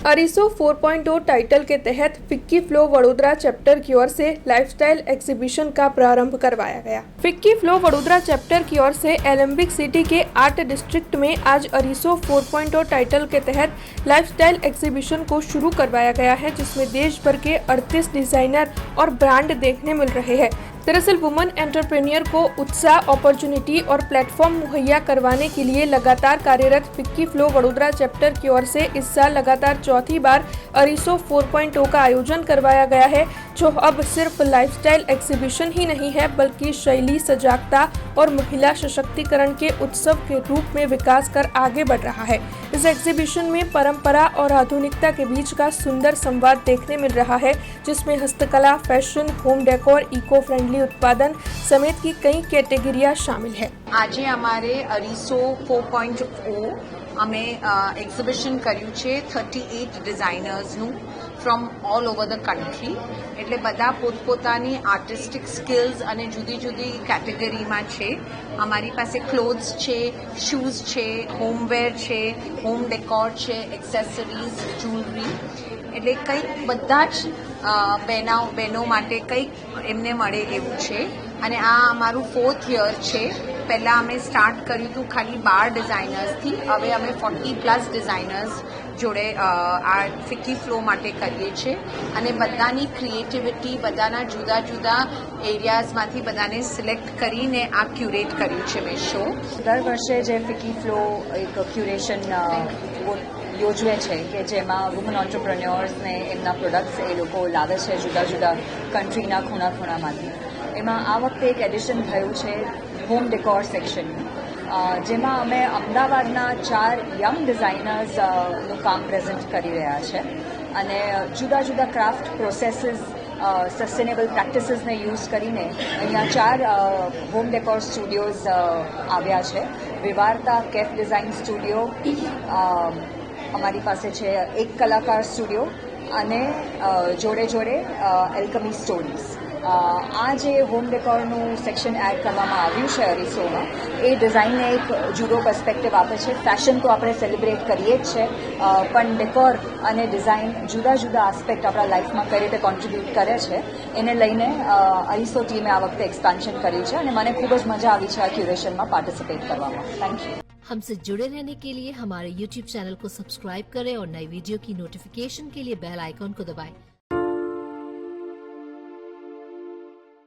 अरीसो 4.0 title के तहत FICCI flow Vadodara chapter की ओर से लाइफस्टाइल एग्जीबिशन का प्रारंभ करवाया गया। फिक्की फ्लो वडोदरा चैप्टर की ओर से एलम्बिक सिटी के आर्ट डिस्ट्रिक्ट में आज अरीसो 4.0 टाइटल के तहत लाइफस्टाइल एग्जीबिशन को शुरू करवाया गया है, जिसमें देश भर के 38 डिजाइनर और ब्रांड देखने मिल रहे हैं। दरअसल वुमन एंटरप्रेन्योर को उत्साह, अपॉर्चुनिटी और प्लेटफॉर्म मुहैया करवाने के लिए लगातार कार्यरत फिक्की फ्लो वडोदरा चैप्टर की ओर से इस साल लगातार चौथी बार अरीसो 4.0 का आयोजन करवाया गया है, जो अब सिर्फ लाइफस्टाइल एग्जीबिशन ही नहीं है बल्कि शैली, सजागता और महिला सशक्तिकरण के उत्सव के रूप में विकास कर आगे बढ़ रहा है। इस एग्जीबिशन में परंपरा और आधुनिकता के बीच का सुंदर संवाद देखने मिल रहा है, जिसमें हस्तकला, fashion, home decor, eco friendly उत्पादन समेत की कई कैटेगरियां शामिल है। आज हमारे अरीसो 4.0 અમે એક્ઝિબિશન કર્યું છે 38 ડિઝાઇનર્સનું from all over the country, એટલે બધા પોતપોતાની આર્ટિસ્ટિક સ્કિલ્સ અને જુદી જુદી કેટેગરીમાં છે. અમારી પાસે ક્લોથ્સ છે, શૂઝ છે, હોમવેર છે, હોમ ડેકોર છે, એક્સેસરીઝ, જ્વેલરી, એટલે કંઈક બધા જ બહેનો માટે કંઈક એમને મળે એવું છે. અને આ અમારું 4th યર છે. પહેલાં અમે સ્ટાર્ટ કર્યું હતું ખાલી 12 ડિઝાઇનર્સથી, હવે અમે 40+ ડિઝાઇનર્સ જોડે આ ફિક્કી ફ્લો માટે કરીએ છીએ. અને બધાની ક્રિએટિવિટી, બધાના જુદા જુદા એરિયાઝમાંથી બધાને સિલેક્ટ કરીને આ ક્યુરેટ કર્યું છે મેં શો. દર વર્ષે જે ફિક્કી ફ્લો એક ક્યુરેશન યોજવે છે કે જેમાં વુમન ઓન્ટરપ્રેન્યોર્સને એમના પ્રોડક્ટ્સ એ લોકો લાવે છે જુદા જુદા કન્ટ્રીના ખૂણા ખૂણામાંથી. એમાં આ વખતે એક એડિશન થયું છે હોમ ડેકોર સેક્શનનું, જેમાં અમે અમદાવાદના 4 યંગ ડિઝાઇનર્સનું કામ પ્રેઝન્ટ કરી રહ્યા છે. અને જુદા જુદા ક્રાફ્ટ પ્રોસેસીસ, સસ્ટેનેબલ પ્રેક્ટિસીસને યુઝ કરીને અહીંયા 4 હોમ ડેકોર સ્ટુડિયોઝ આવ્યા છે. વિવારતા કેફ ડિઝાઇન સ્ટુડિયો, અમારી પાસે છે એક કલાકાર સ્ટુડિયો અને જોડે જોડે એલ્કમી સ્ટોરીઝ. આ જે હોમ ડેકોરનું સેક્શન એડ કરવામાં આવ્યું છે અરીસોમાં, એ ડિઝાઇનને એક જુદો પર્સ્પેક્ટિવ આપે છે. ફેશન તો આપણે સેલિબ્રેટ કરીએ જ છે, પણ ડેકોર અને ડિઝાઇન જુદા જુદા આસ્પેક્ટ આપણા લાઈફમાં કઈ રીતે કોન્ટ્રીબ્યુટ કરે છે એને લઈને અરીસો ટીમે આ વખતે એક્સપાન્શન કર્યું છે અને મને ખૂબ જ મજા આવી છે આ ક્યુરેશનમાં પાર્ટિસિपेट કરવામાં. Thank you. हमसे जुड़े रहने के लिए हमारे YouTube चैनल को सब्सक्राइब करें और नई वीडियो की नोटिफिकेशन के लिए बेल आइकॉन को दबाएं।